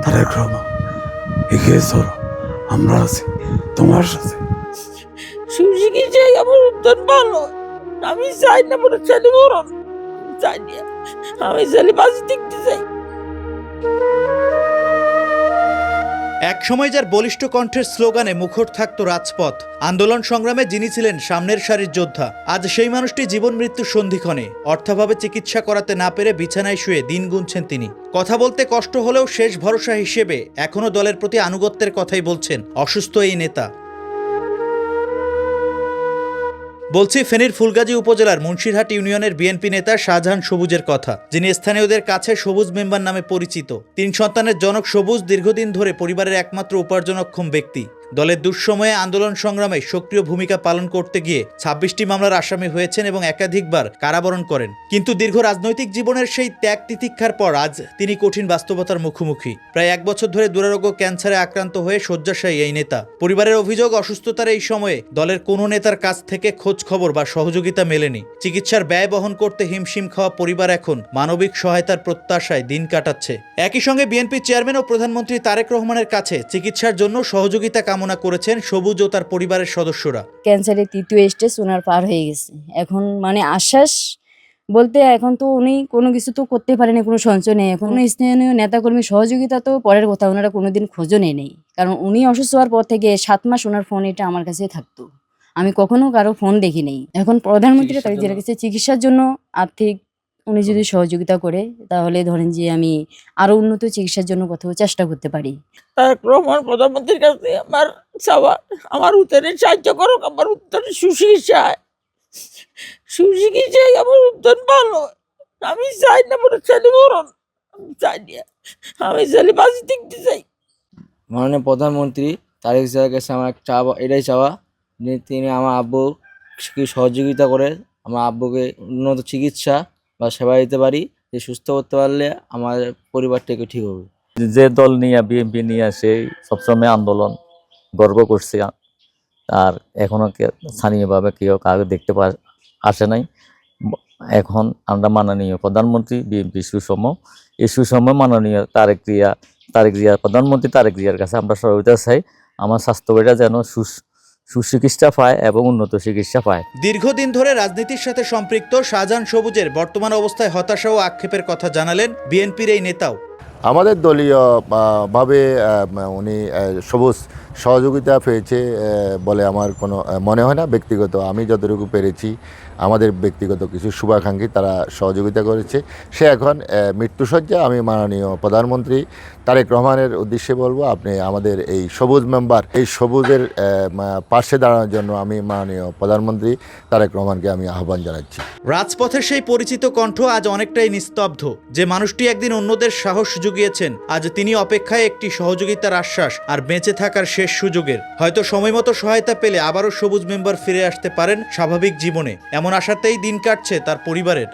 তারেক রহমান, এগিয়ে চলো, আমরা আছি তোমার সাথে। সুশিকি চাই, আমার উত্তর ভালো। আমি চাই না বলে ছেলে মরণ চাই না, আমি ছেলে বাঁচি দেখতে চাই। এক সময় যার বলিষ্ঠ কণ্ঠের স্লোগানে মুখর থাকত রাজপথ, আন্দোলন সংগ্রামে যিনি ছিলেন সামনের সারির যোদ্ধা, আজ সেই মানুষটি জীবন মৃত্যুর সন্ধিক্ষণে। অর্থাভাবে চিকিৎসা করাতে না পেরে বিছানায় শুয়ে দিন গুনছেন তিনি। কথা বলতে কষ্ট হলেও শেষ ভরসা হিসেবে এখনো দলের প্রতি আনুগত্যের কথাই বলছেন অসুস্থ এই নেতা। বলছি ফেনীর ফুলগাজী উপজেলার মুন্সিরহাট ইউনিয়নের বিএনপি নেতা শাহজাহান সবুজের কথা, যিনি স্থানীয়দের কাছে সবুজ মেম্বার নামে পরিচিত। ৩ সন্তানের জনক সবুজ দীর্ঘদিন ধরে পরিবারের একমাত্র উপার্জনক্ষম ব্যক্তি। দলের দুঃসময়ে আন্দোলন সংগ্রামে সক্রিয় ভূমিকা পালন করতে গিয়ে ২৬টি মামলার আসামি হয়েছেন এবং একাধিকবার কারাবরণ করেন। কিন্তু দীর্ঘ রাজনৈতিক জীবনের সেই ত্যাগ তিতিক্ষার পর আজ তিনি কঠিন বাস্তবতার মুখোমুখি। প্রায় ১ বছর ধরে দুরারোগ্য ক্যান্সারে আক্রান্ত হয়ে শয্যাশায়ী এই নেতা। পরিবারের অভিযোগ, অসুস্থতার এই সময়ে দলের কোনো নেতার কাছ থেকে খোঁজ খবর বা সহযোগিতা মেলেনি। চিকিৎসার ব্যয় বহন করতে হিমশিম খাওয়া পরিবার এখন মানবিক সহায়তার প্রত্যাশায় দিন কাটাচ্ছে। একই সঙ্গে বিএনপি চেয়ারম্যান ও প্রধানমন্ত্রী তারেক রহমানের কাছে চিকিৎসার জন্য সহযোগিতা কামনা করেছেন সবুজ ও তার পরিবারের সদস্যরা। ক্যান্সারের ৩য় স্টেজ ওনার পার হয়ে গেছে। এখন মানে আশ্বাস বলতে এখন তো উনি কোনো কিছু তো করতে পারেনি, কোনো সঞ্চয় নেই। এখন স্থানীয় নেতাকর্মী সহযোগিতা তো পরের কথা, ওনারা কোনোদিন খোঁজও নেই। কারণ উনি অসুস্থ হওয়ার পর থেকে ৭ মাস ওনার ফোন এটা আমার কাছে থাকতো, আমি কখনো কারো ফোন দেখি নেই। এখন প্রধানমন্ত্রী তাকে যে রেখেছে চিকিৎসার জন্য আর্থিক, উনি যদি সহযোগিতা করে তাহলে ধরেন যে আমি আরো উন্নত চিকিৎসার জন্য কোথাও চেষ্টা করতে পারি। তারেক রহমান প্রধানমন্ত্রীর কাছে আমার চাওয়া, আমার উত্তরে সাহায্য করুক, আমার উত্তরে সুচিকিৎসায় সুচিকিৎসায় আমার উত্তর ভালো। আমি চাই না বলে ছেলে মরণ চাই না, আমি ছেলে বাঁচি দেখতে চাই। মাননীয় প্রধানমন্ত্রী তারেক জিয়ার কাছে আমার চাওয়া, এটাই চাওয়া যে তিনি আমার আব্বুকে সহযোগিতা করে আমার আব্বুকে উন্নত চিকিৎসা বা সেবা দিতে পারি, যে সুস্থ করতে পারলে আমার পরিবারটাকে ঠিক হবে। যে দল নিয়ে বিএনপি নিয়ে সে সবসময় আন্দোলন গর্ব করছে, আর এখনো স্থানীয়ভাবে কেউ কাউকে দেখতে আসে নাই। এখন আমরা মাননীয় প্রধানমন্ত্রী বিএনপি সুষম, এই সুষম মাননীয় তারেক জিয়া প্রধানমন্ত্রী তারেক জিয়ার কাছে আমরা সহযোগিতা চাই, আমার স্বাস্থ্যটা যেন সুচিকিৎসা পায় এবং উন্নত চিকিৎসা পায়। দীর্ঘদিন ধরে রাজনীতির সাথে সম্পৃক্ত শাহজাহান সবুজের বর্তমান অবস্থায় হতাশা ও আক্ষেপের কথা জানালেন বিএনপির এই নেতাও। আমাদের দলীয় ভাবে উনি সবুজ সহযোগিতা পেয়েছে বলে আমার কোনো মনে হয় না। ব্যক্তিগত আমি যতটুকু পেরেছি, আমাদের ব্যক্তিগত কিছু শুভাকাঙ্ক্ষী তারা সহযোগিতা করেছে। সে এখন মৃত্যুসজ্জা। আমি মাননীয় প্রধানমন্ত্রী তারেক রহমানের উদ্দেশ্যে বলবো, আপনি আমাদের এই সবুজ মেম্বার, এই সবুজের পাশে দাঁড়ানোর জন্য আমি মাননীয় প্রধানমন্ত্রী তারেক রহমানকে আমি আহ্বান জানাচ্ছি। রাজপথের সেই পরিচিত কণ্ঠ আজ অনেকটাই নিস্তব্ধ। যে মানুষটি একদিন অন্যদের সাহস জুগিয়েছেন, আজ তিনি অপেক্ষায় একটি সহযোগিতার আশ্বাস আর বেঁচে থাকার শেষ সুযোগের। হয়তো সময়মতো সহায়তা পেলে আবারও সবুজ মেম্বার ফিরে আসতে পারেন স্বাভাবিক জীবনে, এমন আশাতেই দিন কাটছে তার পরিবারের।